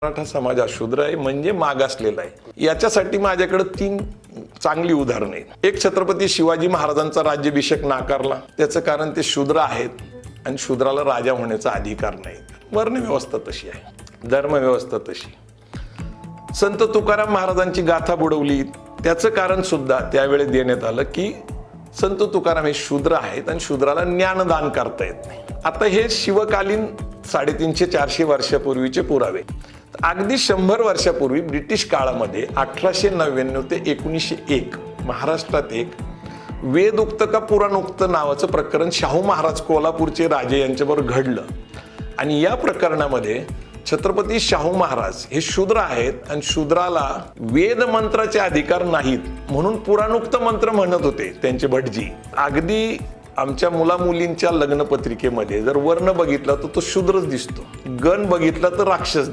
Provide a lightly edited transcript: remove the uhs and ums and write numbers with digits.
मराठा समाज हा शूद्र आहे म्हणजे मागासलेला आहे। याच्यासाठी माझ्याकडे 3 चांगली उदाहरणे आहेत। एक, छत्रपती शिवाजी महाराजांचा राज्याभिषेक नाकारला, त्याचं कारण ते शूद्र आहेत आणि शूद्राला राजा होण्याचा अधिकार नाही। वर्णव्यवस्था तशी आहे, धर्मव्यवस्था तशी। संत तुकाराम महाराजांची गाथा बुडवली, त्याचं कारण सुद्धा त्यावेळी देण्यात आलं की संत तुकाराम हे शूद्र आहेत आणि शूद्राला ज्ञानदान करता येत नाही। आता हे शिवकालीन 350-400 वर्षापूर्वीचे पुरावे। अगदी 100 वर्षापूर्वी ब्रिटिश काळामध्ये 1899 ते 1901 महाराष्ट्रात एक वेदोक्त का पुराणोक्त नावाचं प्रकरण शाहू महाराज कोल्हापूरचे राजे यांच्याबरोबर घडलं आणि या प्रकरणामध्ये छत्रपती शाहू महाराज हे शूद्र आहेत आणि शूद्राला वेद मंत्राचे अधिकार नाहीत म्हणून पुराणोक्त मंत्र म्हणत होते त्यांचे भटजी। अगदी आमच्या मुलामुलींच्या लग्नपत्रिकेमध्ये जर वर्ण बघितला तर तो शूद्रच दिसतो, गण बघितला तर राक्षस